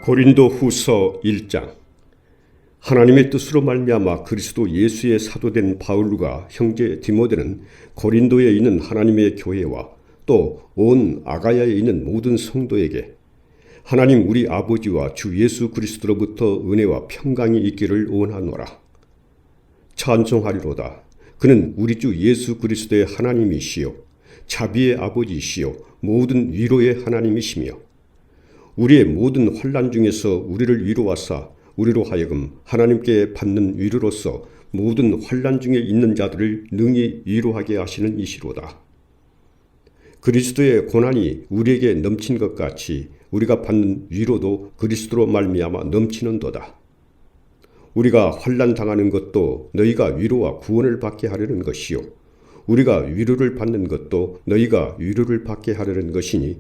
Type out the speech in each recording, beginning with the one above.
고린도후서 1장. 하나님의 뜻으로 말미암아 그리스도 예수의 사도된 바울과 형제 디모데는 고린도에 있는 하나님의 교회와 또 온 아가야에 있는 모든 성도에게 하나님 우리 아버지와 주 예수 그리스도로부터 은혜와 평강이 있기를 원하노라. 찬송하리로다. 그는 우리 주 예수 그리스도의 하나님이시요 자비의 아버지시요 모든 위로의 하나님이시며 우리의 모든 환난 중에서 우리를 위로하사 우리로 하여금 하나님께 받는 위로로서 모든 환난 중에 있는 자들을 능히 위로하게 하시는 이시로다. 그리스도의 고난이 우리에게 넘친 것 같이 우리가 받는 위로도 그리스도로 말미암아 넘치는도다. 우리가 환난 당하는 것도 너희가 위로와 구원을 받게 하려는 것이요 우리가 위로를 받는 것도 너희가 위로를 받게 하려는 것이니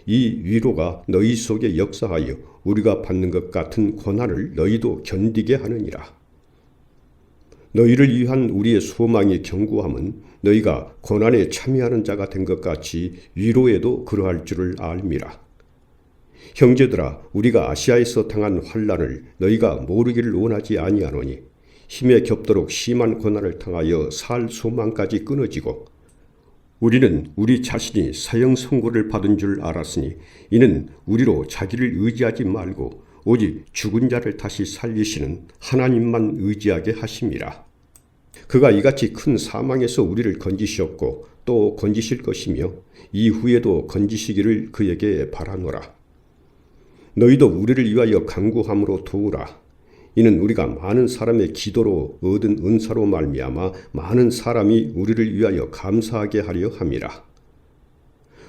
이 위로가 너희 속에 역사하여 우리가 받는 것 같은 고난을 너희도 견디게 하느니라. 너희를 위한 우리의 소망이 견고함은 너희가 고난에 참여하는 자가 된 것 같이 위로에도 그러할 줄을 알미라. 형제들아, 우리가 아시아에서 당한 환난을 너희가 모르기를 원하지 아니하노니 힘에 겹도록 심한 고난을 당하여 살 소망까지 끊어지고 우리는 우리 자신이 사형 선고를 받은 줄 알았으니 이는 우리로 자기를 의지하지 말고 오직 죽은 자를 다시 살리시는 하나님만 의지하게 하심이라. 그가 이같이 큰 사망에서 우리를 건지셨고 또 건지실 것이며 이후에도 건지시기를 그에게 바라노라. 너희도 우리를 위하여 간구함으로 도우라. 이는 우리가 많은 사람의 기도로 얻은 은사로 말미암아 많은 사람이 우리를 위하여 감사하게 하려 함이라.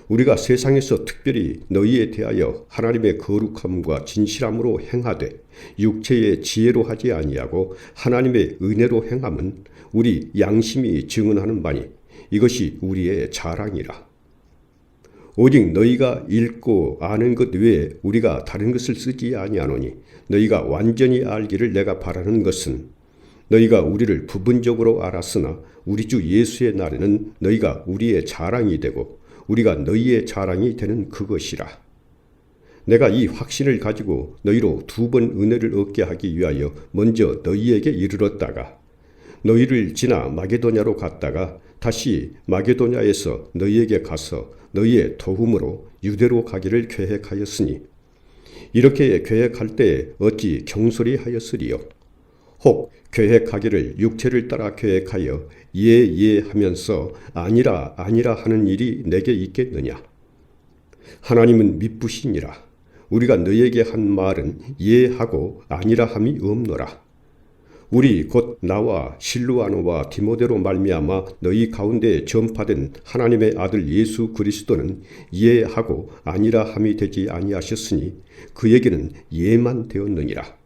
우리가 세상에서 특별히 너희에 대하여 하나님의 거룩함과 진실함으로 행하되 육체의 지혜로 하지 아니하고 하나님의 은혜로 행함은 우리 양심이 증언하는 바니 이것이 우리의 자랑이라. 오직 너희가 읽고 아는 것 외에 우리가 다른 것을 쓰지 아니하노니 너희가 완전히 알기를 내가 바라는 것은 너희가 우리를 부분적으로 알았으나 우리 주 예수의 날에는 너희가 우리의 자랑이 되고 우리가 너희의 자랑이 되는 그것이라. 내가 이 확신을 가지고 너희로 2번 은혜를 얻게 하기 위하여 먼저 너희에게 이르렀다가 너희를 지나 마게도냐로 갔다가 다시 마게도냐에서 너희에게 가서 너희의 도움으로 유대로 가기를 계획하였으니 이렇게 계획할 때 어찌 경솔히 하였으리요. 혹 계획하기를 육체를 따라 계획하여 예 하면서 아니라 하는 일이 내게 있겠느냐. 하나님은 미쁘시니라. 우리가 너희에게 한 말은 예하고 아니라 함이 없노라. 우리 곧 나와 실루아노와 디모데로 말미암아 너희 가운데 전파된 하나님의 아들 예수 그리스도는 예하고 아니라 함이 되지 아니하셨으니 그에게는 예만 되었느니라.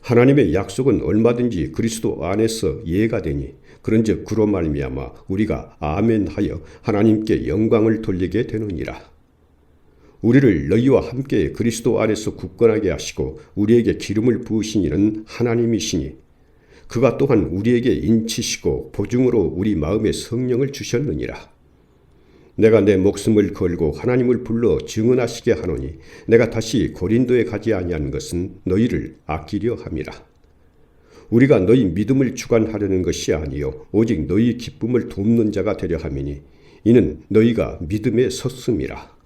하나님의 약속은 얼마든지 그리스도 안에서 예가 되니 그런즉 그로 말미암아 우리가 아멘하여 하나님께 영광을 돌리게 되느니라. 우리를 너희와 함께 그리스도 안에서 굳건하게 하시고 우리에게 기름을 부으신 이는 하나님이시니 그가 또한 우리에게 인치시고 보증으로 우리 마음에 성령을 주셨느니라. 내가 내 목숨을 걸고 하나님을 불러 증언하시게 하노니 내가 다시 고린도에 가지 아니한 것은 너희를 아끼려 함이라. 우리가 너희 믿음을 주관하려는 것이 아니요 오직 너희 기쁨을 돕는 자가 되려 함이니 이는 너희가 믿음에 섰음이라.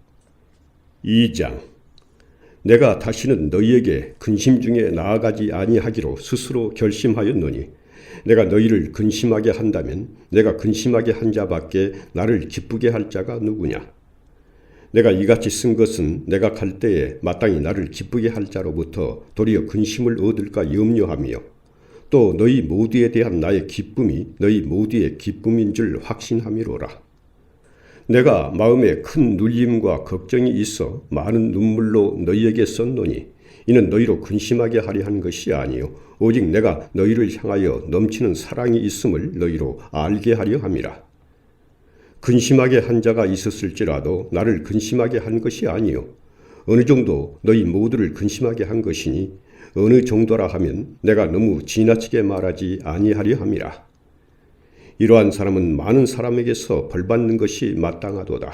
2장. 내가 다시는 너희에게 근심 중에 나아가지 아니하기로 스스로 결심하였노니 내가 너희를 근심하게 한다면 내가 근심하게 한 자밖에 나를 기쁘게 할 자가 누구냐. 내가 이같이 쓴 것은 내가 갈 때에 마땅히 나를 기쁘게 할 자로부터 도리어 근심을 얻을까 염려하며 또 너희 모두에 대한 나의 기쁨이 너희 모두의 기쁨인 줄 확신함이로라. 내가 마음에 큰 눌림과 걱정이 있어 많은 눈물로 너희에게 썼노니 이는 너희로 근심하게 하려 한 것이 아니요 오직 내가 너희를 향하여 넘치는 사랑이 있음을 너희로 알게 하려 함이라. 근심하게 한 자가 있었을지라도 나를 근심하게 한 것이 아니요 어느 정도 너희 모두를 근심하게 한 것이니 어느 정도라 하면 내가 너무 지나치게 말하지 아니하려 함이라. 이러한 사람은 많은 사람에게서 벌받는 것이 마땅하도다.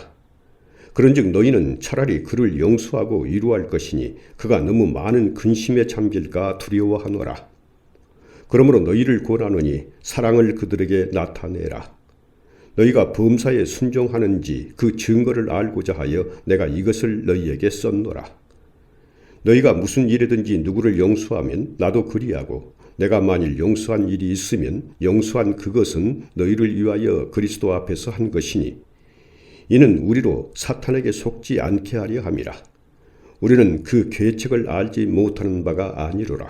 그런즉 너희는 차라리 그를 용서하고 위로할 것이니 그가 너무 많은 근심에 잠길까 두려워하노라. 그러므로 너희를 권하노니 사랑을 그들에게 나타내라. 너희가 범사에 순종하는지 그 증거를 알고자 하여 내가 이것을 너희에게 썼노라. 너희가 무슨 일이든지 누구를 용서하면 나도 그리하고 내가 만일 용서한 일이 있으면 용서한 그것은 너희를 위하여 그리스도 앞에서 한 것이니 이는 우리로 사탄에게 속지 않게 하려 함이라. 우리는 그 계책을 알지 못하는 바가 아니로라.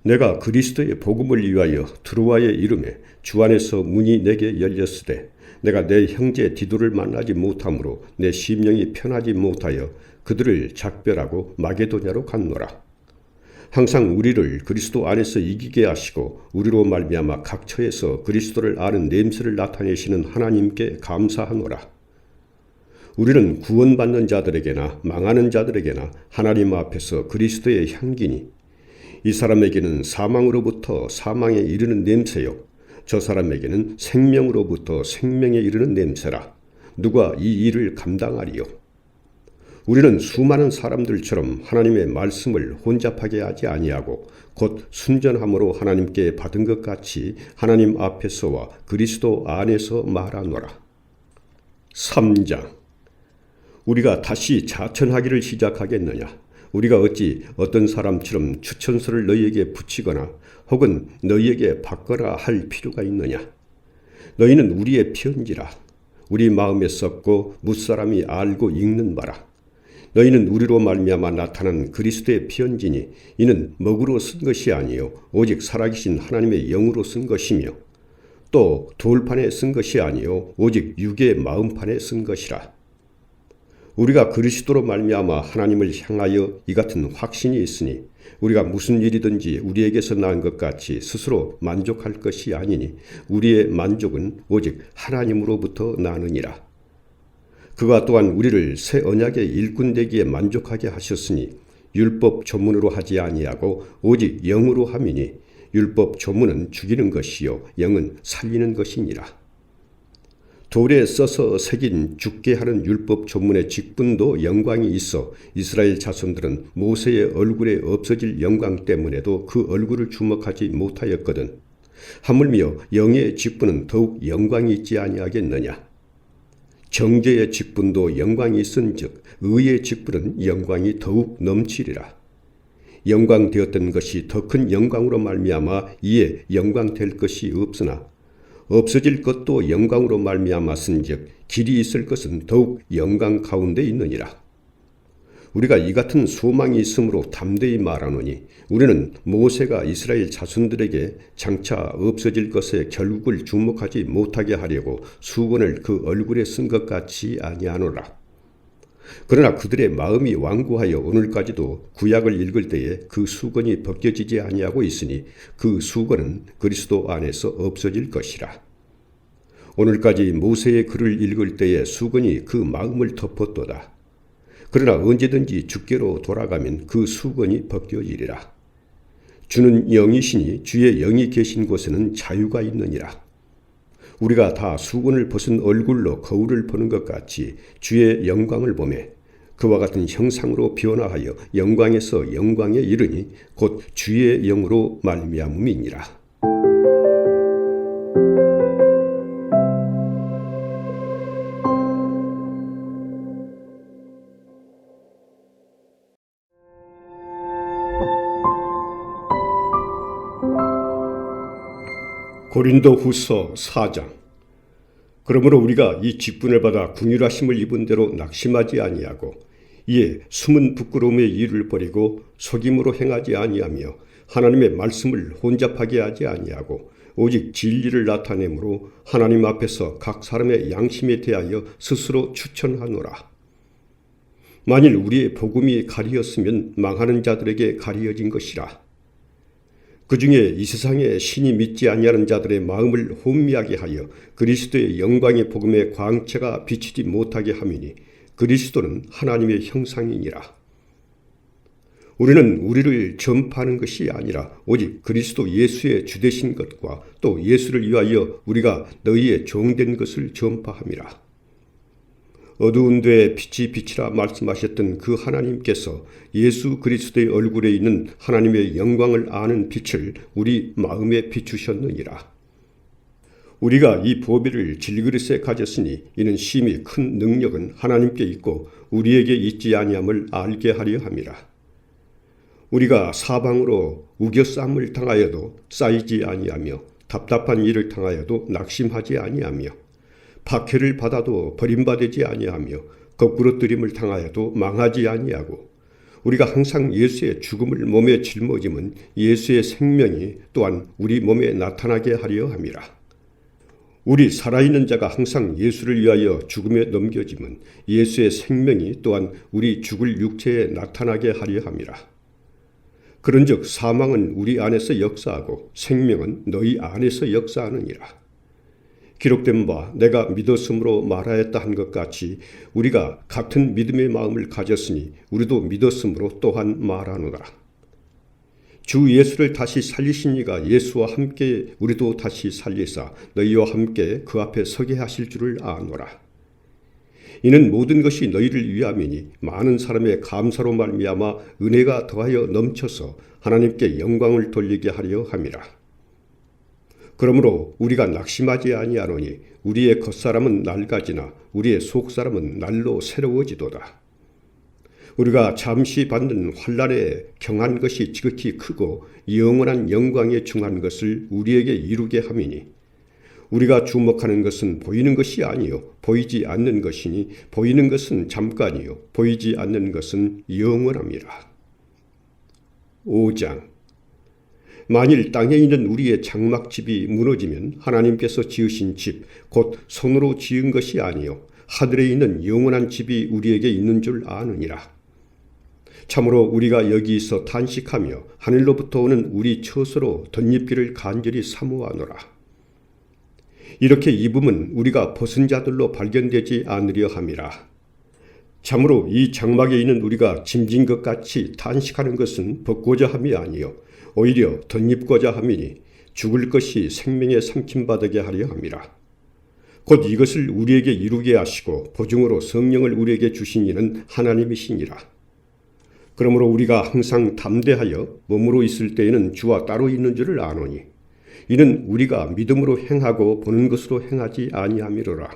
내가 그리스도의 복음을 위하여 드로아에 이르매 주 안에서 문이 내게 열렸으되 내가 내 형제 디도를 만나지 못하므로 내 심령이 편하지 못하여 그들을 작별하고 마게도냐로 갔노라. 항상 우리를 그리스도 안에서 이기게 하시고 우리로 말미암아 각 처에서 그리스도를 아는 냄새를 나타내시는 하나님께 감사하노라. 우리는 구원받는 자들에게나 망하는 자들에게나 하나님 앞에서 그리스도의 향기니 이 사람에게는 사망으로부터 사망에 이르는 냄새요 저 사람에게는 생명으로부터 생명에 이르는 냄새라. 누가 이 일을 감당하리요? 우리는 수많은 사람들처럼 하나님의 말씀을 혼잡하게 하지 아니하고 곧 순전함으로 하나님께 받은 것 같이 하나님 앞에서와 그리스도 안에서 말하노라. 3장. 우리가 다시 자천하기를 시작하겠느냐? 우리가 어찌 어떤 사람처럼 추천서를 너희에게 붙이거나 혹은 너희에게 받거나 할 필요가 있느냐? 너희는 우리의 편지라. 우리 마음에 썼고 무사람이 알고 읽는 바라. 너희는 우리로 말미암아 나타난 그리스도의 편지니 이는 먹으로 쓴 것이 아니요 오직 살아계신 하나님의 영으로 쓴 것이며 또 돌판에 쓴 것이 아니요 오직 육의 마음판에 쓴 것이라. 우리가 그리스도로 말미암아 하나님을 향하여 이 같은 확신이 있으니 우리가 무슨 일이든지 우리에게서 난 것 같이 스스로 만족할 것이 아니니 우리의 만족은 오직 하나님으로부터 나느니라. 그가 또한 우리를 새 언약의 일꾼 되기에 만족하게 하셨으니 율법 조문으로 하지 아니하고 오직 영으로 함이니 율법 조문은 죽이는 것이요 영은 살리는 것이니라. 돌에 써서 새긴 죽게 하는 율법 조문의 직분도 영광이 있어 이스라엘 자손들은 모세의 얼굴에 없어질 영광 때문에도 그 얼굴을 주목하지 못하였거든. 하물며 영의 직분은 더욱 영광이 있지 아니하겠느냐. 정죄의 직분도 영광이 있은즉 의의 직분은 영광이 더욱 넘치리라. 영광되었던 것이 더 큰 영광으로 말미암아 이에 영광될 것이 없으나 없어질 것도 영광으로 말미암았은즉 길이 있을 것은 더욱 영광 가운데 있느니라. 우리가 이 같은 소망이 있으므로 담대히 말하노니 우리는 모세가 이스라엘 자손들에게 장차 없어질 것의 결국을 주목하지 못하게 하려고 수건을 그 얼굴에 쓴 것 같이 아니하노라. 그러나 그들의 마음이 완고하여 오늘까지도 구약을 읽을 때에 그 수건이 벗겨지지 아니하고 있으니 그 수건은 그리스도 안에서 없어질 것이라. 오늘까지 모세의 글을 읽을 때에 수건이 그 마음을 덮었도다. 그러나 언제든지 주께로 돌아가면 그 수건이 벗겨지리라. 주는 영이시니 주의 영이 계신 곳에는 자유가 있느니라. 우리가 다 수건을 벗은 얼굴로 거울을 보는 것 같이 주의 영광을 보매 그와 같은 형상으로 변화하여 영광에서 영광에 이르니 곧 주의 영으로 말미암음이니라. 고린도후서 4장. 그러므로 우리가 이 직분을 받아 긍휼하심을 입은 대로 낙심하지 아니하고 이에 숨은 부끄러움의 일을 버리고 속임으로 행하지 아니하며 하나님의 말씀을 혼잡하게 하지 아니하고 오직 진리를 나타내므로 하나님 앞에서 각 사람의 양심에 대하여 스스로 추천하노라. 만일 우리의 복음이 가리었으면 망하는 자들에게 가리어진 것이라. 그 중에 이 세상에 신이 믿지 아니하는 자들의 마음을 혼미하게 하여 그리스도의 영광의 복음의 광채가 비치지 못하게 함이니 그리스도는 하나님의 형상이니라. 우리는 우리를 전파하는 것이 아니라 오직 그리스도 예수의 주되신 것과 또 예수를 위하여 우리가 너희의 종된 것을 전파함이라. 어두운 데에 빛이 비치라 말씀하셨던 그 하나님께서 예수 그리스도의 얼굴에 있는 하나님의 영광을 아는 빛을 우리 마음에 비추셨느니라. 우리가 이 보배를 질그릇에 가졌으니 이는 심히 큰 능력은 하나님께 있고 우리에게 있지 아니함을 알게 하려 함이라. 우리가 사방으로 우겨싸움을 당하여도 쌓이지 아니하며 답답한 일을 당하여도 낙심하지 아니하며 박해를 받아도 버림받지 아니하며 거꾸로 들임을 당하여도 망하지 아니하고 우리가 항상 예수의 죽음을 몸에 짊어짐은 예수의 생명이 또한 우리 몸에 나타나게 하려 함이라. 우리 살아있는 자가 항상 예수를 위하여 죽음에 넘겨짐은 예수의 생명이 또한 우리 죽을 육체에 나타나게 하려 함이라. 그런즉 사망은 우리 안에서 역사하고 생명은 너희 안에서 역사하느니라. 기록된 바 내가 믿었으므로 말하였다 한 것 같이 우리가 같은 믿음의 마음을 가졌으니 우리도 믿었으므로 또한 말하노라. 주 예수를 다시 살리신 이가 예수와 함께 우리도 다시 살리사 너희와 함께 그 앞에 서게 하실 줄을 아노라. 이는 모든 것이 너희를 위함이니 많은 사람의 감사로 말미암아 은혜가 더하여 넘쳐서 하나님께 영광을 돌리게 하려 함이라. 그러므로 우리가 낙심하지 아니하노니 우리의 겉사람은 낡아지나 우리의 속사람은 날로 새로워지도다. 우리가 잠시 받는 환난에 경한 것이 지극히 크고 영원한 영광에 중한 것을 우리에게 이루게 함이니 우리가 주목하는 것은 보이는 것이 아니요 보이지 않는 것이니 보이는 것은 잠깐이요 보이지 않는 것은 영원함이라. 5장. 만일 땅에 있는 우리의 장막집이 무너지면 하나님께서 지으신 집 곧 손으로 지은 것이 아니요 하늘에 있는 영원한 집이 우리에게 있는 줄 아느니라. 참으로 우리가 여기서 탄식하며 하늘로부터 오는 우리 처소로 덧입기를 간절히 사모하노라. 이렇게 입음은 우리가 벗은 자들로 발견되지 않으려 함이라. 참으로 이 장막에 있는 우리가 짐진 것 같이 탄식하는 것은 벗고자 함이 아니요 오히려 덧입고자 함이니 죽을 것이 생명에 삼킴받게 하려 함이라. 곧 이것을 우리에게 이루게 하시고 보증으로 성령을 우리에게 주신 이는 하나님이시니라. 그러므로 우리가 항상 담대하여 몸으로 있을 때에는 주와 따로 있는 줄을 아노니 이는 우리가 믿음으로 행하고 보는 것으로 행하지 아니함이로라.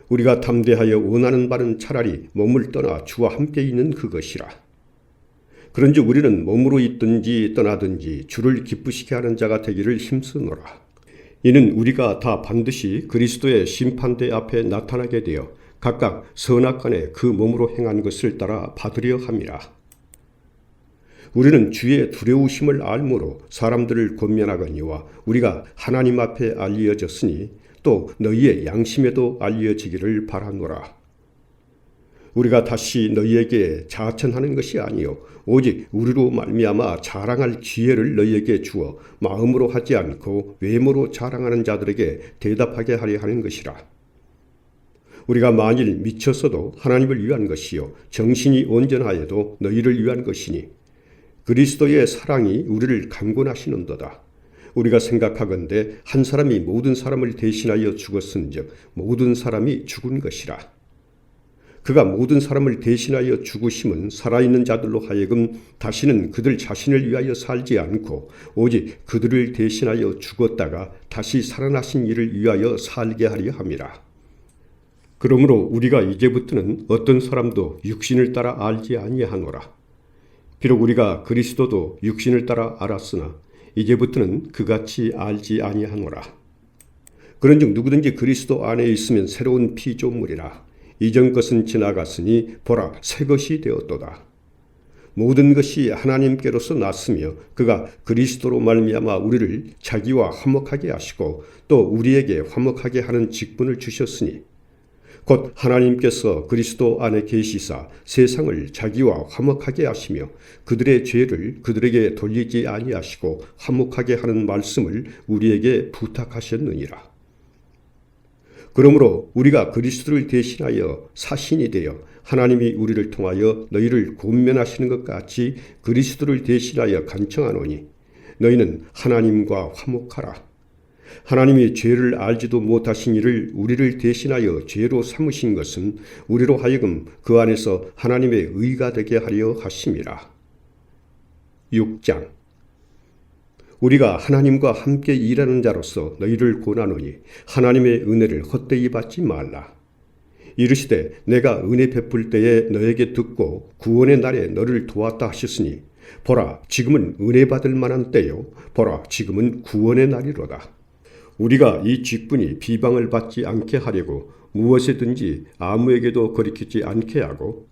우리가 담대하여 원하는 바는 차라리 몸을 떠나 주와 함께 있는 그것이라. 그런즉 우리는 몸으로 있든지 떠나든지 주를 기쁘시게 하는 자가 되기를 힘쓰노라. 이는 우리가 다 반드시 그리스도의 심판대 앞에 나타나게 되어 각각 선악간에 그 몸으로 행한 것을 따라 받으려 함이라. 우리는 주의 두려우심을 알므로 사람들을 권면하거니와 우리가 하나님 앞에 알려졌으니 또 너희의 양심에도 알려지기를 바라노라. 우리가 다시 너희에게 자천하는 것이 아니요 오직 우리로 말미암아 자랑할 기회를 너희에게 주어 마음으로 하지 않고 외모로 자랑하는 자들에게 대답하게 하려 하는 것이라. 우리가 만일 미쳤어도 하나님을 위한 것이요 정신이 온전하여도 너희를 위한 것이니 그리스도의 사랑이 우리를 강권하시는도다. 우리가 생각하건대 한 사람이 모든 사람을 대신하여 죽었은즉 모든 사람이 죽은 것이라. 그가 모든 사람을 대신하여 죽으심은 살아있는 자들로 하여금 다시는 그들 자신을 위하여 살지 않고 오직 그들을 대신하여 죽었다가 다시 살아나신 이를 위하여 살게 하려 함이라. 그러므로 우리가 이제부터는 어떤 사람도 육신을 따라 알지 아니하노라. 비록 우리가 그리스도도 육신을 따라 알았으나 이제부터는 그같이 알지 아니하노라. 그런즉 누구든지 그리스도 안에 있으면 새로운 피조물이라. 이전 것은 지나갔으니 보라 새 것이 되었도다. 모든 것이 하나님께로서 났으며 그가 그리스도로 말미암아 우리를 자기와 화목하게 하시고 또 우리에게 화목하게 하는 직분을 주셨으니 곧 하나님께서 그리스도 안에 계시사 세상을 자기와 화목하게 하시며 그들의 죄를 그들에게 돌리지 아니하시고 화목하게 하는 말씀을 우리에게 부탁하셨느니라. 그러므로 우리가 그리스도를 대신하여 사신이 되어 하나님이 우리를 통하여 너희를 권면하시는 것 같이 그리스도를 대신하여 간청하노니 너희는 하나님과 화목하라. 하나님이 죄를 알지도 못하신 이를 우리를 대신하여 죄로 삼으신 것은 우리로 하여금 그 안에서 하나님의 의가 되게 하려 하심이라. 6장. 우리가 하나님과 함께 일하는 자로서 너희를 권하노니 하나님의 은혜를 헛되이 받지 말라. 이르시되 내가 은혜 베풀 때에 너에게 듣고 구원의 날에 너를 도왔다 하셨으니 보라 지금은 은혜 받을 만한 때요 보라 지금은 구원의 날이로다. 우리가 이 직분이 비방을 받지 않게 하려고 무엇이든지 아무에게도 거리키지 않게 하고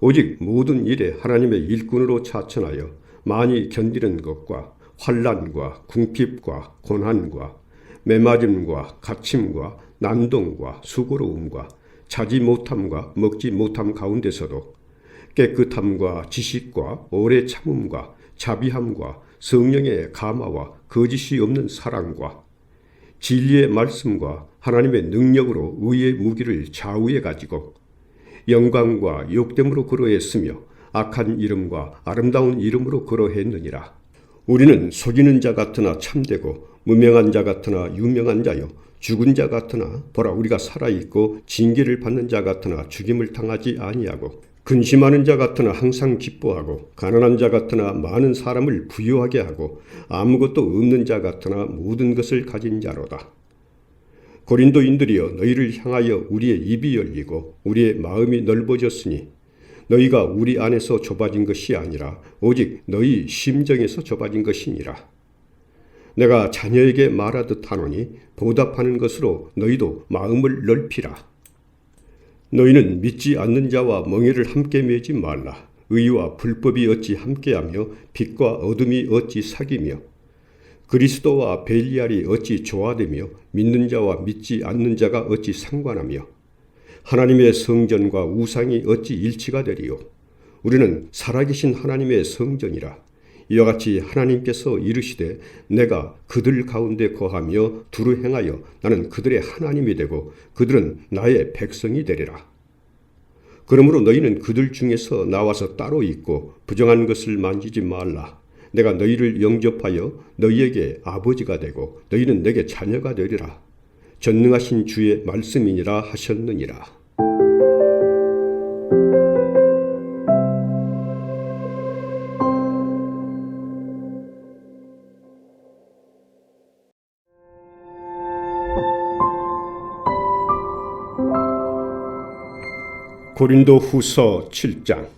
오직 모든 일에 하나님의 일꾼으로 차천하여 많이 견디는 것과 환난과 궁핍과 고난과 매맞음과 갇힘과 난동과 수고로움과 자지 못함과 먹지 못함 가운데서도 깨끗함과 지식과 오래 참음과 자비함과 성령의 감화와 거짓이 없는 사랑과 진리의 말씀과 하나님의 능력으로 의의 무기를 좌우에 가지고 영광과 욕됨으로 거로했으며 악한 이름과 아름다운 이름으로 거로했느니라. 우리는 속이는 자 같으나 참되고 무명한 자 같으나 유명한 자요 죽은 자 같으나 보라 우리가 살아있고 징계를 받는 자 같으나 죽임을 당하지 아니하고 근심하는 자 같으나 항상 기뻐하고 가난한 자 같으나 많은 사람을 부유하게 하고 아무것도 없는 자 같으나 모든 것을 가진 자로다. 고린도인들이여 너희를 향하여 우리의 입이 열리고 우리의 마음이 넓어졌으니 너희가 우리 안에서 좁아진 것이 아니라 오직 너희 심정에서 좁아진 것이니라. 내가 자녀에게 말하듯 하노니 보답하는 것으로 너희도 마음을 넓히라. 너희는 믿지 않는 자와 멍에를 함께 매지 말라. 의와 불법이 어찌 함께하며 빛과 어둠이 어찌 사귀며 그리스도와 벨리알이 어찌 조화되며 믿는 자와 믿지 않는 자가 어찌 상관하며 하나님의 성전과 우상이 어찌 일치가 되리요. 우리는 살아계신 하나님의 성전이라. 이와 같이 하나님께서 이르시되 내가 그들 가운데 거하며 두루 행하여 나는 그들의 하나님이 되고 그들은 나의 백성이 되리라. 그러므로 너희는 그들 중에서 나와서 따로 있고 부정한 것을 만지지 말라. 내가 너희를 영접하여 너희에게 아버지가 되고 너희는 내게 자녀가 되리라. 전능하신 주의 말씀이니라 하셨느니라. 고린도 후서 7장.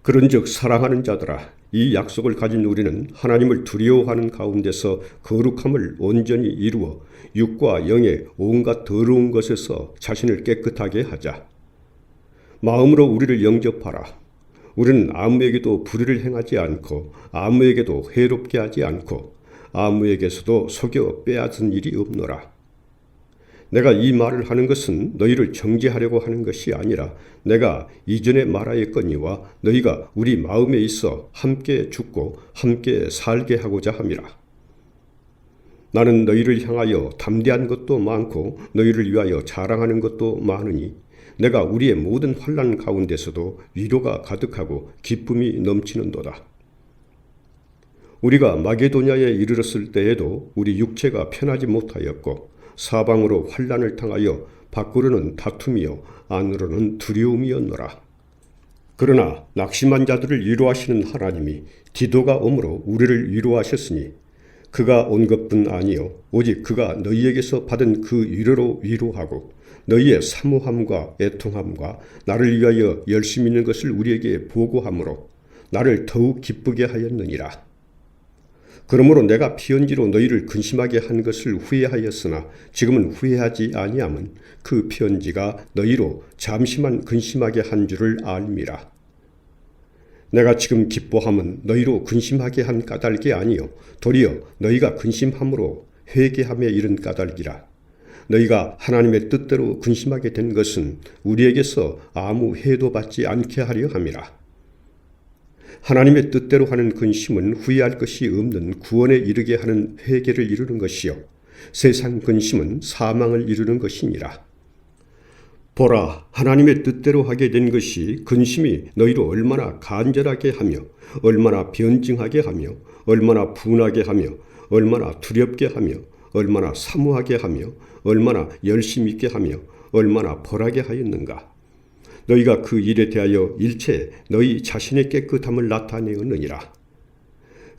그런즉 사랑하는 자들아 이 약속을 가진 우리는 하나님을 두려워하는 가운데서 거룩함을 온전히 이루어 육과 영의 온갖 더러운 것에서 자신을 깨끗하게 하자. 마음으로 우리를 영접하라. 우리는 아무에게도 불의를 행하지 않고 아무에게도 해롭게 하지 않고 아무에게서도 속여 빼앗은 일이 없노라. 내가 이 말을 하는 것은 너희를 정죄하려고 하는 것이 아니라 내가 이전에 말하였거니와 너희가 우리 마음에 있어 함께 죽고 함께 살게 하고자 함이라. 나는 너희를 향하여 담대한 것도 많고 너희를 위하여 자랑하는 것도 많으니 내가 우리의 모든 환난 가운데서도 위로가 가득하고 기쁨이 넘치는도다. 우리가 마게도냐에 이르렀을 때에도 우리 육체가 편하지 못하였고 사방으로 환난을 당하여 밖으로는 다툼이요 안으로는 두려움이었노라. 그러나 낙심한 자들을 위로하시는 하나님이 디도가 오므로 우리를 위로하셨으니 그가 온 것뿐 아니요 오직 그가 너희에게서 받은 그 위로로 위로하고 너희의 사모함과 애통함과 나를 위하여 열심히 있는 것을 우리에게 보고함으로 나를 더욱 기쁘게 하였느니라. 그러므로 내가 피언지로 너희를 근심하게 한 것을 후회하였으나 지금은 후회하지 아니함은 그 편지가 너희로 잠시만 근심하게 한 줄을 알미라. 내가 지금 기뻐함은 너희로 근심하게 한 까닭이 아니요 도리어 너희가 근심함으로 회개함에 이른 까닭이라. 너희가 하나님의 뜻대로 근심하게 된 것은 우리에게서 아무 해도 받지 않게 하려 함이라. 하나님의 뜻대로 하는 근심은 후회할 것이 없는 구원에 이르게 하는 회개를 이루는 것이요 세상 근심은 사망을 이루는 것이니라. 보라, 하나님의 뜻대로 하게 된 것이 근심이 너희로 얼마나 간절하게 하며 얼마나 변증하게 하며 얼마나 분하게 하며 얼마나 두렵게 하며 얼마나 사모하게 하며 얼마나 열심 있게 하며 얼마나 벌하게 하였는가. 너희가 그 일에 대하여 일체 너희 자신의 깨끗함을 나타내었느니라.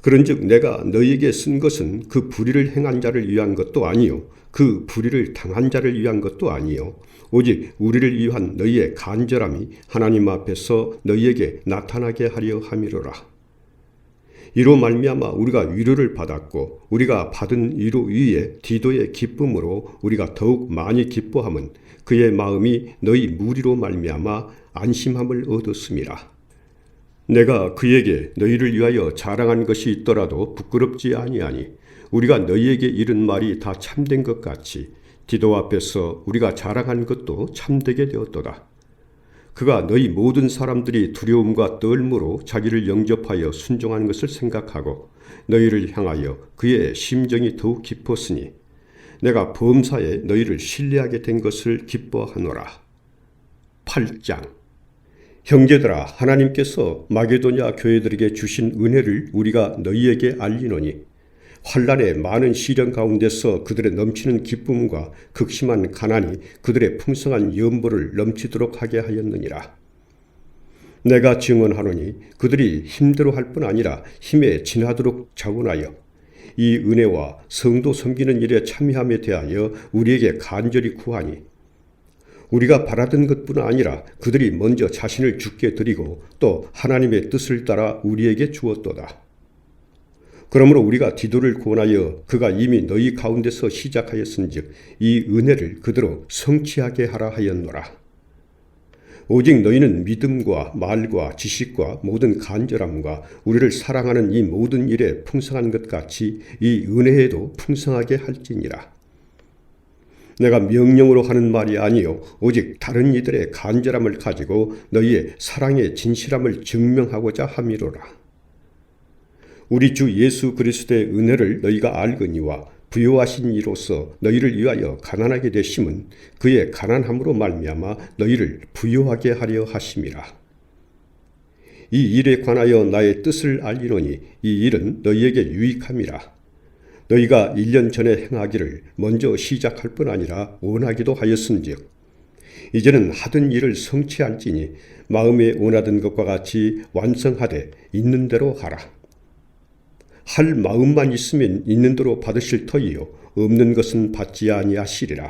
그런즉 내가 너희에게 쓴 것은 그 불의를 행한 자를 위한 것도 아니요 그 불의를 당한 자를 위한 것도 아니요 오직 우리를 위한 너희의 간절함이 하나님 앞에서 너희에게 나타나게 하려 함이로라. 이로 말미암아 우리가 위로를 받았고 우리가 받은 위로 위에 디도의 기쁨으로 우리가 더욱 많이 기뻐함은 그의 마음이 너희 무리로 말미암아 안심함을 얻었음이라. 내가 그에게 너희를 위하여 자랑한 것이 있더라도 부끄럽지 아니하니 우리가 너희에게 이른 말이 다 참된 것 같이 디도 앞에서 우리가 자랑한 것도 참되게 되었도다. 그가 너희 모든 사람들이 두려움과 떨므로 자기를 영접하여 순종한 것을 생각하고 너희를 향하여 그의 심정이 더욱 깊었으니 내가 범사에 너희를 신뢰하게 된 것을 기뻐하노라. 8장. 형제들아, 하나님께서 마게도냐 교회들에게 주신 은혜를 우리가 너희에게 알리노니 환난의 많은 시련 가운데서 그들의 넘치는 기쁨과 극심한 가난이 그들의 풍성한 연보를 넘치도록 하게 하였느니라. 내가 증언하노니 그들이 힘대로 할 뿐 아니라 힘에 진하도록 자원하여 이 은혜와 성도 섬기는 일에 참여함에 대하여 우리에게 간절히 구하니 우리가 바라던 것뿐 아니라 그들이 먼저 자신을 주께 드리고 또 하나님의 뜻을 따라 우리에게 주었도다. 그러므로 우리가 디도를 권하여 그가 이미 너희 가운데서 시작하였은즉 이 은혜를 그대로 성취하게 하라 하였노라. 오직 너희는 믿음과 말과 지식과 모든 간절함과 우리를 사랑하는 이 모든 일에 풍성한 것 같이 이 은혜에도 풍성하게 할지니라. 내가 명령으로 하는 말이 아니요 오직 다른 이들의 간절함을 가지고 너희의 사랑의 진실함을 증명하고자 함이로라. 우리 주 예수 그리스도의 은혜를 너희가 알거니와 부요하신 이로서 너희를 위하여 가난하게 되심은 그의 가난함으로 말미암아 너희를 부요하게 하려 하심이라. 이 일에 관하여 나의 뜻을 알리노니 이 일은 너희에게 유익함이라. 너희가 1년 전에 행하기를 먼저 시작할 뿐 아니라 원하기도 하였은즉 이제는 하던 일을 성취할지니 마음에 원하던 것과 같이 완성하되 있는 대로 하라. 할 마음만 있으면 있는 대로 받으실 터이요 없는 것은 받지 아니하시리라.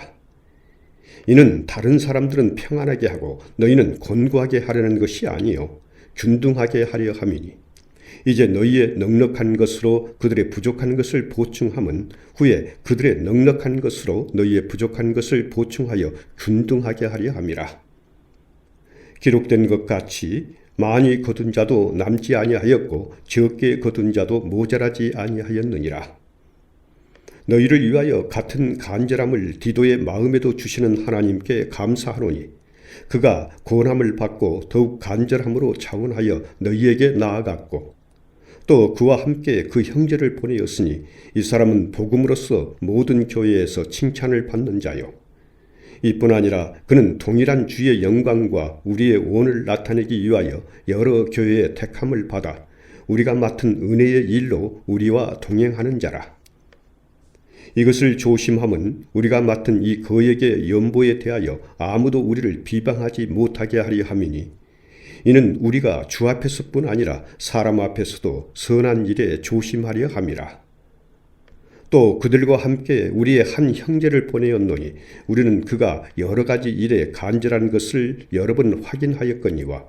이는 다른 사람들은 평안하게 하고 너희는 곤고하게 하려는 것이 아니요 균등하게 하려 함이니 이제 너희의 넉넉한 것으로 그들의 부족한 것을 보충함은 후에 그들의 넉넉한 것으로 너희의 부족한 것을 보충하여 균등하게 하려 함이라. 기록된 것 같이 많이 거둔 자도 남지 아니하였고 적게 거둔 자도 모자라지 아니하였느니라. 너희를 위하여 같은 간절함을 디도의 마음에도 주시는 하나님께 감사하노니 그가 권함을 받고 더욱 간절함으로 자원하여 너희에게 나아갔고 또 그와 함께 그 형제를 보내었으니 이 사람은 복음으로써 모든 교회에서 칭찬을 받는 자요. 이뿐 아니라 그는 동일한 주의 영광과 우리의 원을 나타내기 위하여 여러 교회의 택함을 받아 우리가 맡은 은혜의 일로 우리와 동행하는 자라. 이것을 조심함은 우리가 맡은 이 거액의 연보에 대하여 아무도 우리를 비방하지 못하게 하려 함이니 이는 우리가 주 앞에서뿐 아니라 사람 앞에서도 선한 일에 조심하려 함이라. 또 그들과 함께 우리의 한 형제를 보내었노니 우리는 그가 여러 가지 일에 간절한 것을 여러 번 확인하였거니와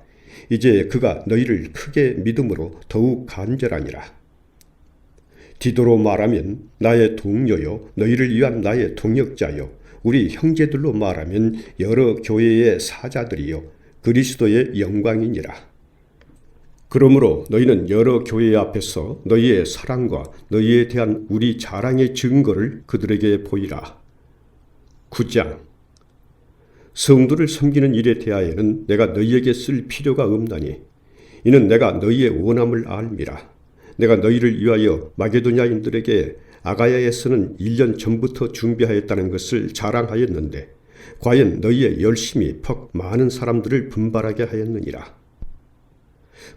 이제 그가 너희를 크게 믿음으로 더욱 간절하니라. 디도로 말하면 나의 동료요 너희를 위한 나의 동역자요 우리 형제들로 말하면 여러 교회의 사자들이요 그리스도의 영광이니라. 그러므로 너희는 여러 교회 앞에서 너희의 사랑과 너희에 대한 우리 자랑의 증거를 그들에게 보이라. 9장. 성도를 섬기는 일에 대하여는 내가 너희에게 쓸 필요가 없나니 이는 내가 너희의 원함을 알미라. 내가 너희를 위하여 마게도냐인들에게 아가야에서는 1년 전부터 준비하였다는 것을 자랑하였는데 과연 너희의 열심이 퍽 많은 사람들을 분발하게 하였느니라.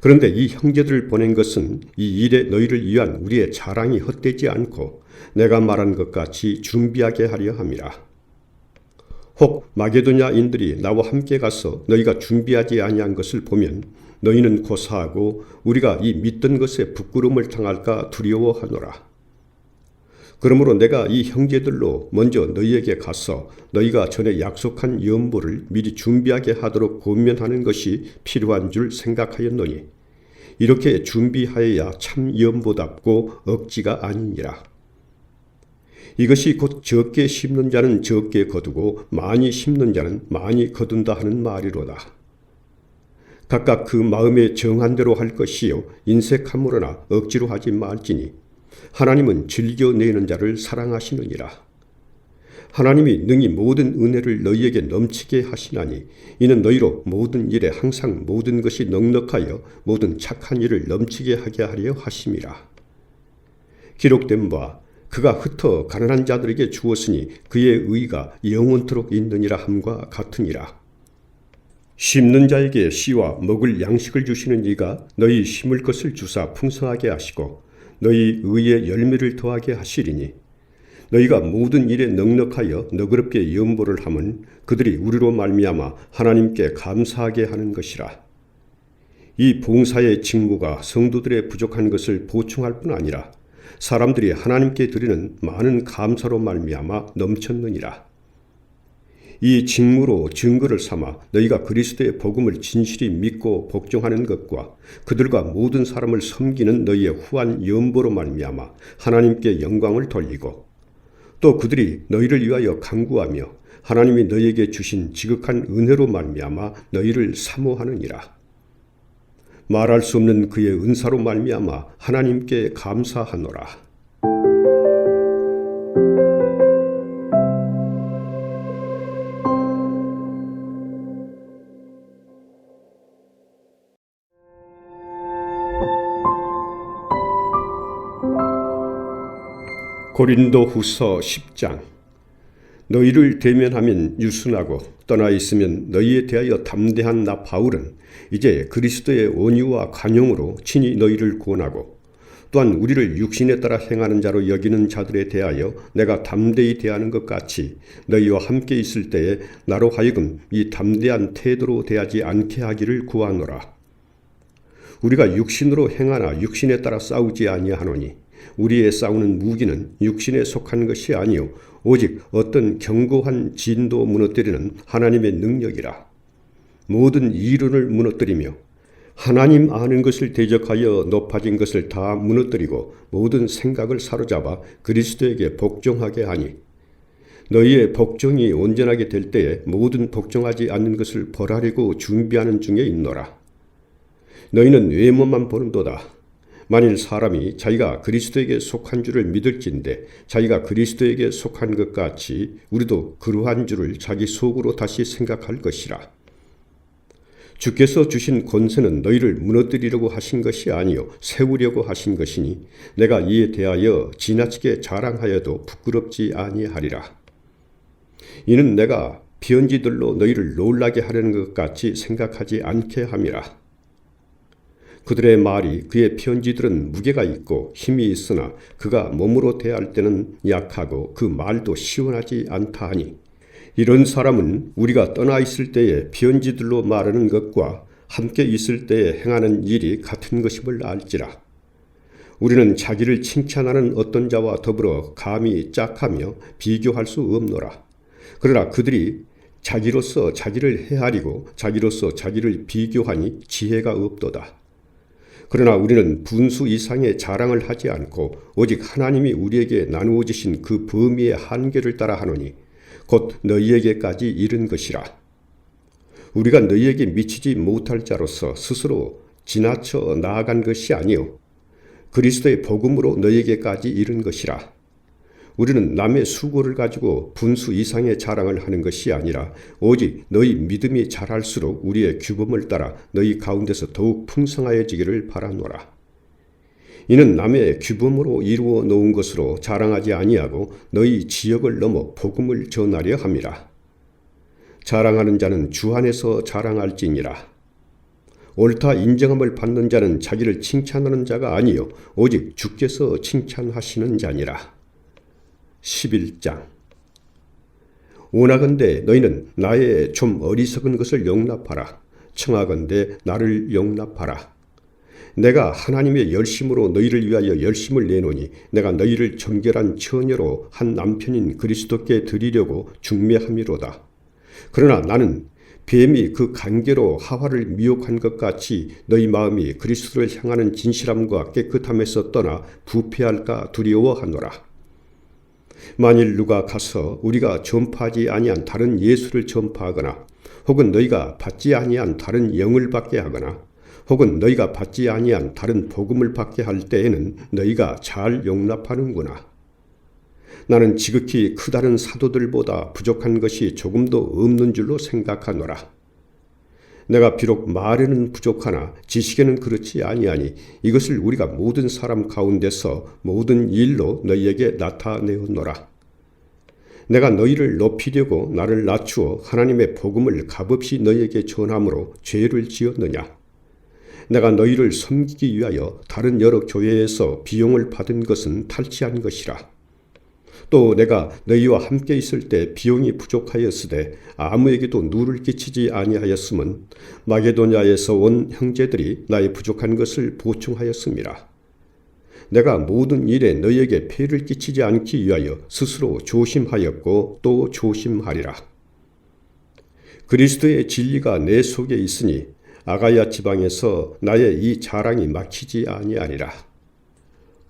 그런데 이 형제들을 보낸 것은 이 일에 너희를 위한 우리의 자랑이 헛되지 않고 내가 말한 것 같이 준비하게 하려 함이라. 혹 마게도냐인들이 나와 함께 가서 너희가 준비하지 아니한 것을 보면 너희는 고사하고 우리가 이 믿던 것에 부끄러움을 당할까 두려워하노라. 그러므로 내가 이 형제들로 먼저 너희에게 가서 너희가 전에 약속한 연보를 미리 준비하게 하도록 권면하는 것이 필요한 줄 생각하였노니 이렇게 준비하여야 참 연보답고 억지가 아니니라. 이것이 곧 적게 심는 자는 적게 거두고 많이 심는 자는 많이 거둔다 하는 말이로다. 각각 그 마음에 정한 대로 할 것이요 인색함으로나 억지로 하지 말지니 하나님은 즐겨내는 자를 사랑하시느니라. 하나님이 능히 모든 은혜를 너희에게 넘치게 하시나니 이는 너희로 모든 일에 항상 모든 것이 넉넉하여 모든 착한 일을 넘치게 하게 하려 하심이라. 기록된 바 그가 흩어 가난한 자들에게 주었으니 그의 의가 영원토록 있느니라 함과 같으니라. 심는 자에게 씨와 먹을 양식을 주시는 이가 너희 심을 것을 주사 풍성하게 하시고 너희 의의 열매를 더하게 하시리니 너희가 모든 일에 넉넉하여 너그럽게 연보를 함은 그들이 우리로 말미암아 하나님께 감사하게 하는 것이라. 이 봉사의 직무가 성도들의 부족한 것을 보충할 뿐 아니라 사람들이 하나님께 드리는 많은 감사로 말미암아 넘쳤느니라. 이 직무로 증거를 삼아 너희가 그리스도의 복음을 진실이 믿고 복종하는 것과 그들과 모든 사람을 섬기는 너희의 후한 연보로 말미암아 하나님께 영광을 돌리고 또 그들이 너희를 위하여 간구하며 하나님이 너희에게 주신 지극한 은혜로 말미암아 너희를 사모하느니라. 말할 수 없는 그의 은사로 말미암아 하나님께 감사하노라. 고린도후서 10장. 너희를 대면하면 유순하고 떠나 있으면 너희에 대하여 담대한 나 바울은 이제 그리스도의 온유와 관용으로 친히 너희를 구원하고 또한 우리를 육신에 따라 행하는 자로 여기는 자들에 대하여 내가 담대히 대하는 것 같이 너희와 함께 있을 때에 나로 하여금 이 담대한 태도로 대하지 않게 하기를 구하노라. 우리가 육신으로 행하나 육신에 따라 싸우지 아니하노니 우리의 싸우는 무기는 육신에 속한 것이 아니요 오직 어떤 견고한 진도 무너뜨리는 하나님의 능력이라. 모든 이론을 무너뜨리며 하나님 아는 것을 대적하여 높아진 것을 다 무너뜨리고 모든 생각을 사로잡아 그리스도에게 복종하게 하니 너희의 복종이 온전하게 될 때에 모든 복종하지 않는 것을 벌하려고 준비하는 중에 있노라. 너희는 외모만 보는도다. 만일 사람이 자기가 그리스도에게 속한 줄을 믿을진대 자기가 그리스도에게 속한 것 같이 우리도 그러한 줄을 자기 속으로 다시 생각할 것이라. 주께서 주신 권세는 너희를 무너뜨리려고 하신 것이 아니요 세우려고 하신 것이니 내가 이에 대하여 지나치게 자랑하여도 부끄럽지 아니하리라. 이는 내가 비언지들로 너희를 놀라게 하려는 것 같이 생각하지 않게 함이라. 그들의 말이 그의 편지들은 무게가 있고 힘이 있으나 그가 몸으로 대할 때는 약하고 그 말도 시원하지 않다 하니 이런 사람은 우리가 떠나 있을 때에 편지들로 말하는 것과 함께 있을 때에 행하는 일이 같은 것임을 알지라. 우리는 자기를 칭찬하는 어떤 자와 더불어 감히 짝하며 비교할 수 없노라. 그러나 그들이 자기로서 자기를 헤아리고 자기로서 자기를 비교하니 지혜가 없도다. 그러나 우리는 분수 이상의 자랑을 하지 않고 오직 하나님이 우리에게 나누어 주신 그 범위의 한계를 따라 하노니 곧 너희에게까지 이른 것이라. 우리가 너희에게 미치지 못할 자로서 스스로 지나쳐 나아간 것이 아니요 그리스도의 복음으로 너희에게까지 이른 것이라. 우리는 남의 수고를 가지고 분수 이상의 자랑을 하는 것이 아니라 오직 너희 믿음이 자랄수록 우리의 규범을 따라 너희 가운데서 더욱 풍성하여지기를 바라노라. 이는 남의 규범으로 이루어 놓은 것으로 자랑하지 아니하고 너희 지역을 넘어 복음을 전하려 함이라. 자랑하는 자는 주 안에서 자랑할지니라. 옳다 인정함을 받는 자는 자기를 칭찬하는 자가 아니요 오직 주께서 칭찬하시는 자니라. 11장. 원하건대 너희는 나의 좀 어리석은 것을 용납하라. 청하건대 나를 용납하라. 내가 하나님의 열심으로 너희를 위하여 열심을 내노니 내가 너희를 정결한 처녀로 한 남편인 그리스도께 드리려고 중매함이로다. 그러나 나는 뱀이 그 간계로 하와를 미혹한 것 같이 너희 마음이 그리스도를 향하는 진실함과 깨끗함에서 떠나 부패할까 두려워하노라. 만일 누가 가서 우리가 전파하지 아니한 다른 예수를 전파하거나 혹은 너희가 받지 아니한 다른 영을 받게 하거나 혹은 너희가 받지 아니한 다른 복음을 받게 할 때에는 너희가 잘 용납하는구나. 나는 지극히 크다른 사도들보다 부족한 것이 조금도 없는 줄로 생각하노라. 내가 비록 말에는 부족하나 지식에는 그렇지 아니하니 이것을 우리가 모든 사람 가운데서 모든 일로 너희에게 나타내었노라. 내가 너희를 높이려고 나를 낮추어 하나님의 복음을 값없이 너희에게 전함으로 죄를 지었느냐. 내가 너희를 섬기기 위하여 다른 여러 교회에서 비용을 받은 것은 탈취한 것이라. 또 내가 너희와 함께 있을 때 비용이 부족하였으되 아무에게도 누를 끼치지 아니하였음은 마게도냐에서 온 형제들이 나의 부족한 것을 보충하였음이라. 내가 모든 일에 너희에게 폐를 끼치지 않기 위하여 스스로 조심하였고 또 조심하리라. 그리스도의 진리가 내 속에 있으니 아가야 지방에서 나의 이 자랑이 막히지 아니하리라.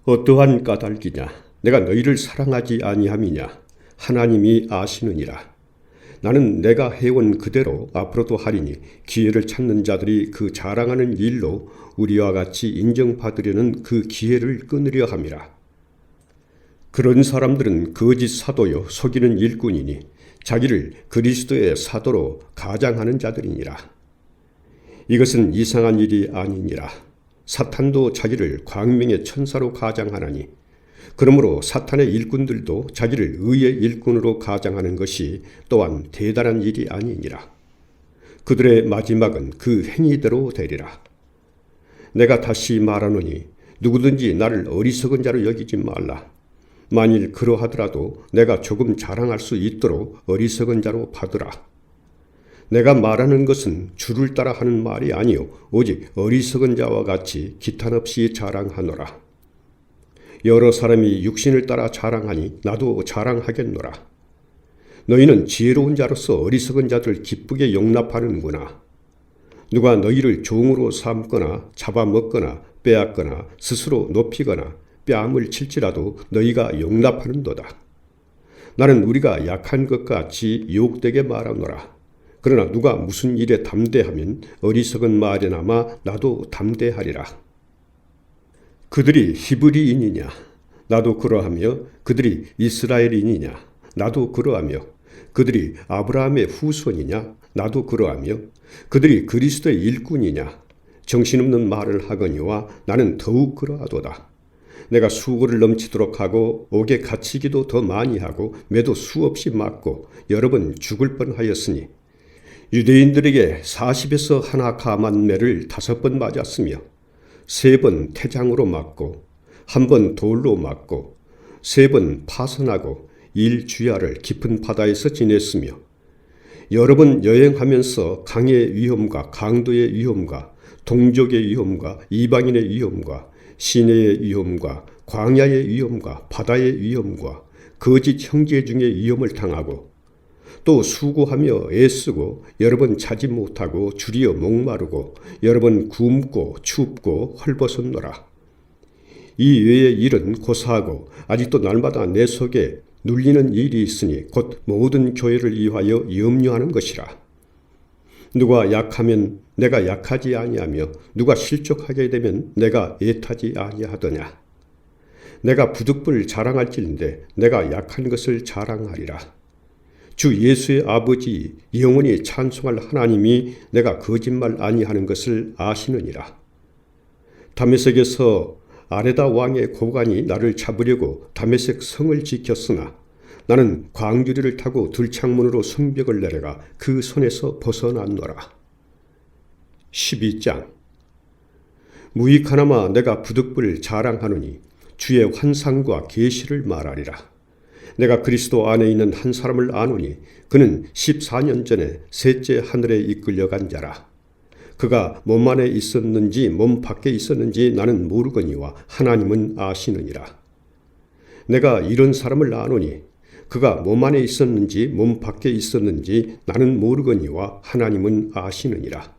어떠한 까닭이냐? 내가 너희를 사랑하지 아니함이냐? 하나님이 아시느니라. 나는 내가 해온 그대로 앞으로도 하리니 기회를 찾는 자들이 그 자랑하는 일로 우리와 같이 인정받으려는 그 기회를 끊으려 함이라. 그런 사람들은 거짓 사도요 속이는 일꾼이니 자기를 그리스도의 사도로 가장하는 자들이니라. 이것은 이상한 일이 아니니라. 사탄도 자기를 광명의 천사로 가장하나니 그러므로 사탄의 일꾼들도 자기를 의의 일꾼으로 가장하는 것이 또한 대단한 일이 아니니라. 그들의 마지막은 그 행위대로 되리라. 내가 다시 말하노니 누구든지 나를 어리석은 자로 여기지 말라. 만일 그러하더라도 내가 조금 자랑할 수 있도록 어리석은 자로 받으라. 내가 말하는 것은 주를 따라 하는 말이 아니요 오직 어리석은 자와 같이 기탄 없이 자랑하노라. 여러 사람이 육신을 따라 자랑하니 나도 자랑하겠노라. 너희는 지혜로운 자로서 어리석은 자들 기쁘게 용납하는구나. 누가 너희를 종으로 삼거나 잡아먹거나 빼앗거나 스스로 높이거나 뺨을 칠지라도 너희가 용납하는도다. 나는 우리가 약한 것 같이 유혹되게 말하노라. 그러나 누가 무슨 일에 담대하면 어리석은 말에나마 나도 담대하리라. 그들이 히브리인이냐? 나도 그러하며 그들이 이스라엘인이냐? 나도 그러하며 그들이 아브라함의 후손이냐? 나도 그러하며 그들이 그리스도의 일꾼이냐? 정신없는 말을 하거니와 나는 더욱 그러하도다. 내가 수고를 넘치도록 하고 옥에 갇히기도 더 많이 하고 매도 수없이 맞고 여러 번 죽을 뻔하였으니 유대인들에게 40에서 하나 감한 매를 5번 맞았으며 3번 태장으로 맞고 1번 돌로 맞고 3번 파선하고 1주야를 깊은 바다에서 지냈으며 여러 번 여행하면서 강의 위험과 강도의 위험과 동족의 위험과 이방인의 위험과 시내의 위험과 광야의 위험과 바다의 위험과 거짓 형제 중의 위험을 당하고 또 수고하며 애쓰고 여러 번 자지 못하고 줄이어 목마르고 여러 번 굶고 춥고 헐벗었노라. 이 외의 일은 고사하고 아직도 날마다 내 속에 눌리는 일이 있으니 곧 모든 교회를 위하여 염려하는 것이라. 누가 약하면 내가 약하지 아니하며 누가 실족하게 되면 내가 애타지 아니하더냐. 내가 부득불 자랑할진대 내가 약한 것을 자랑하리라. 주 예수의 아버지 영원히 찬송할 하나님이 내가 거짓말 아니하는 것을 아시느니라. 다메섹에서 아레다 왕의 고관이 나를 잡으려고 다메섹 성을 지켰으나 나는 광주리를 타고 들창문으로 성벽을 내려가 그 손에서 벗어났노라. 12장. 무익하나마 내가 부득불 자랑하노니 주의 환상과 계시를 말하리라. 내가 그리스도 안에 있는 한 사람을 아노니 그는 14년 전에 셋째 하늘에 이끌려간 자라. 그가 몸 안에 있었는지 몸 밖에 있었는지 나는 모르거니와 하나님은 아시느니라. 내가 이런 사람을 아노니 그가 몸 안에 있었는지 몸 밖에 있었는지 나는 모르거니와 하나님은 아시느니라.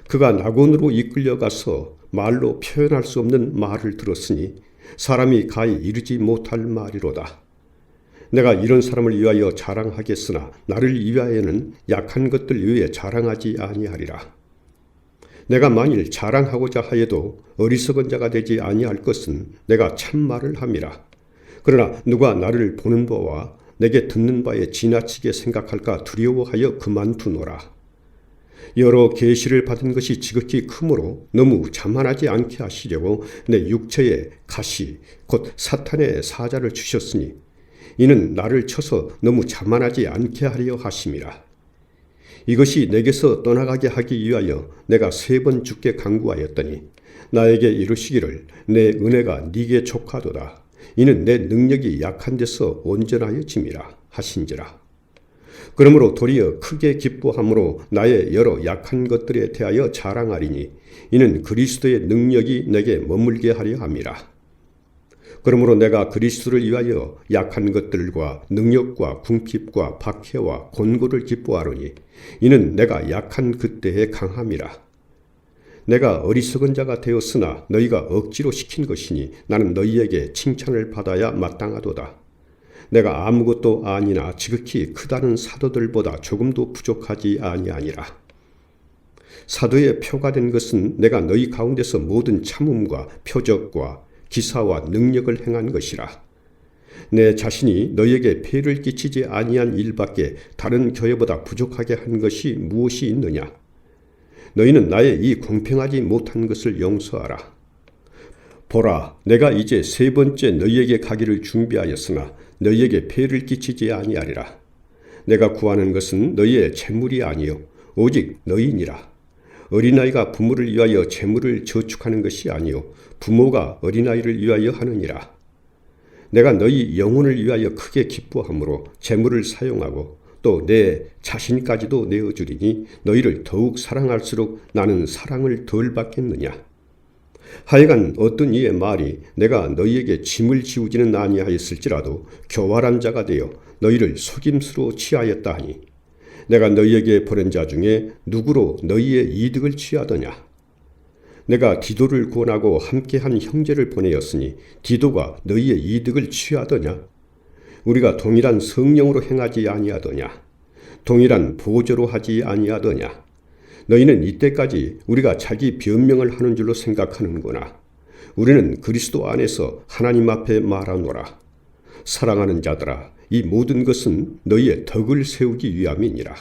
그가 낙원으로 이끌려가서 말로 표현할 수 없는 말을 들었으니 사람이 가히 이르지 못할 말이로다. 내가 이런 사람을 위하여 자랑하겠으나 나를 위하여는 약한 것들 위에 자랑하지 아니하리라. 내가 만일 자랑하고자 하여도 어리석은 자가 되지 아니할 것은 내가 참말을 함이라. 그러나 누가 나를 보는 바와 내게 듣는 바에 지나치게 생각할까 두려워하여 그만두노라. 여러 계시를 받은 것이 지극히 크므로 너무 자만하지 않게 하시려고 내 육체에 가시 곧 사탄의 사자를 주셨으니 이는 나를 쳐서 너무 자만하지 않게 하려 하심이라. 이것이 내게서 떠나가게 하기 위하여 내가 3번 주께 간구하였더니 나에게 이르시기를 내 은혜가 네게 족하도다. 이는 내 능력이 약한 데서 온전하여 짐이라 하신지라. 그러므로 도리어 크게 기뻐함으로 나의 여러 약한 것들에 대하여 자랑하리니 이는 그리스도의 능력이 내게 머물게 하려 함이라. 그러므로 내가 그리스도를 위하여 약한 것들과 능력과 궁핍과 박해와 곤고를 기뻐하노니 이는 내가 약한 그때의 강함이라. 내가 어리석은 자가 되었으나 너희가 억지로 시킨 것이니 나는 너희에게 칭찬을 받아야 마땅하도다. 내가 아무것도 아니나 지극히 크다는 사도들보다 조금도 부족하지 아니하니라. 사도의 표가 된 것은 내가 너희 가운데서 모든 참음과 표적과 기사와 능력을 행한 것이라. 내 자신이 너희에게 폐를 끼치지 아니한 일밖에 다른 교회보다 부족하게 한 것이 무엇이 있느냐? 너희는 나의 이 공평하지 못한 것을 용서하라. 보라, 내가 이제 3번째 너희에게 가기를 준비하였으나 너희에게 폐를 끼치지 아니하리라. 내가 구하는 것은 너희의 재물이 아니요 오직 너희니라. 어린아이가 부모를 위하여 재물을 저축하는 것이 아니요 부모가 어린아이를 위하여 하느니라. 내가 너희 영혼을 위하여 크게 기뻐함으로 재물을 사용하고 또 내 자신까지도 내어주리니 너희를 더욱 사랑할수록 나는 사랑을 덜 받겠느냐. 하여간 어떤 이의 말이 내가 너희에게 짐을 지우지는 아니하였을지라도 교활한 자가 되어 너희를 속임수로 취하였다 하니 내가 너희에게 보낸 자 중에 누구로 너희의 이득을 취하더냐. 내가 디도를 권하고 함께한 형제를 보내었으니 디도가 너희의 이득을 취하더냐. 우리가 동일한 성령으로 행하지 아니하더냐. 동일한 보조로 하지 아니하더냐. 너희는 이때까지 우리가 자기 변명을 하는 줄로 생각하는구나. 우리는 그리스도 안에서 하나님 앞에 말하노라. 사랑하는 자들아, 이 모든 것은 너희의 덕을 세우기 위함이니라.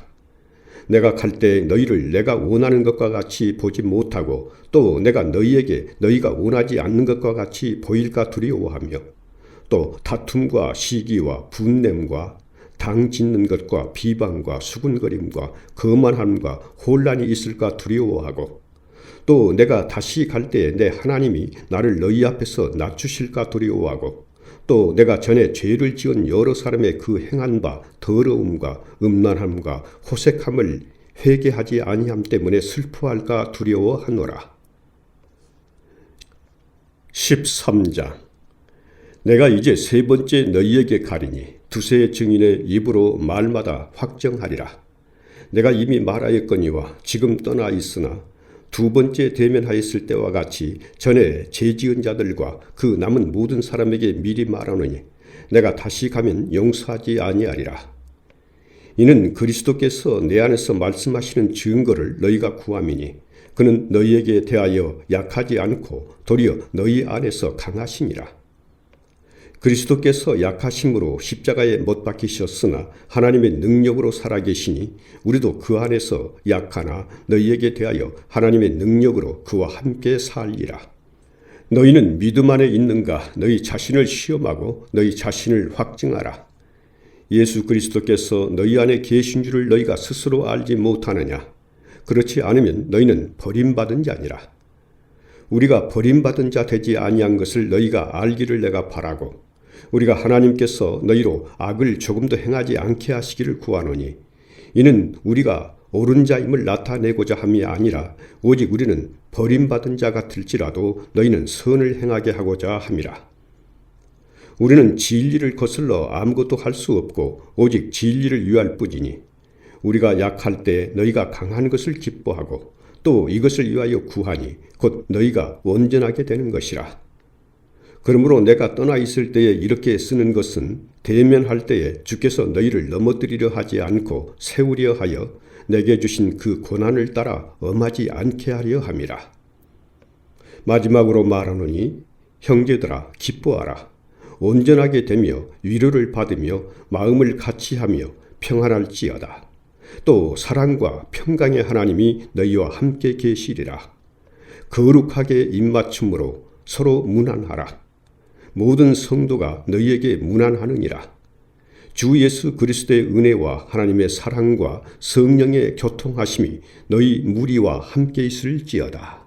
내가 갈 때 너희를 내가 원하는 것과 같이 보지 못하고 또 내가 너희에게 너희가 원하지 않는 것과 같이 보일까 두려워하며 또 다툼과 시기와 분냄과 당 짓는 것과 비방과 수군거림과 거만함과 혼란이 있을까 두려워하고 또 내가 다시 갈 때 내 하나님이 나를 너희 앞에서 낮추실까 두려워하고 또 내가 전에 죄를 지은 여러 사람의 그 행한 바 더러움과 음란함과 호색함을 회개하지 아니함 때문에 슬퍼할까 두려워하노라. 13장. 내가 이제 3번째 너희에게 가리니 두세 증인의 입으로 말마다 확정하리라. 내가 이미 말하였거니와 지금 떠나 있으나 2번째 대면하였을 때와 같이 전에 죄지은 자들과 그 남은 모든 사람에게 미리 말하노니 내가 다시 가면 용서하지 아니하리라. 이는 그리스도께서 내 안에서 말씀하시는 증거를 너희가 구함이니 그는 너희에게 대하여 약하지 않고 도리어 너희 안에서 강하심이라. 그리스도께서 약하심으로 십자가에 못 박히셨으나 하나님의 능력으로 살아계시니 우리도 그 안에서 약하나 너희에게 대하여 하나님의 능력으로 그와 함께 살리라. 너희는 믿음 안에 있는가? 너희 자신을 시험하고 너희 자신을 확증하라. 예수 그리스도께서 너희 안에 계신 줄을 너희가 스스로 알지 못하느냐? 그렇지 않으면 너희는 버림받은 자니라. 우리가 버림받은 자 되지 아니한 것을 너희가 알기를 내가 바라고 우리가 하나님께서 너희로 악을 조금도 행하지 않게 하시기를 구하노니 이는 우리가 옳은 자임을 나타내고자 함이 아니라 오직 우리는 버림받은 자 같을지라도 너희는 선을 행하게 하고자 함이라. 우리는 진리를 거슬러 아무것도 할 수 없고 오직 진리를 위할 뿐이니 우리가 약할 때 너희가 강한 것을 기뻐하고 또 이것을 위하여 구하니 곧 너희가 온전하게 되는 것이라. 그러므로 내가 떠나 있을 때에 이렇게 쓰는 것은 대면할 때에 주께서 너희를 넘어뜨리려 하지 않고 세우려 하여 내게 주신 그 고난을 따라 엄하지 않게 하려 함이라. 마지막으로 말하노니 형제들아 기뻐하라. 온전하게 되며 위로를 받으며 마음을 같이하며 평안할지어다. 또 사랑과 평강의 하나님이 너희와 함께 계시리라. 거룩하게 입맞춤으로 서로 문안하라. 모든 성도가 너희에게 문안하느니라. 주 예수 그리스도의 은혜와 하나님의 사랑과 성령의 교통하심이 너희 무리와 함께 있을지어다.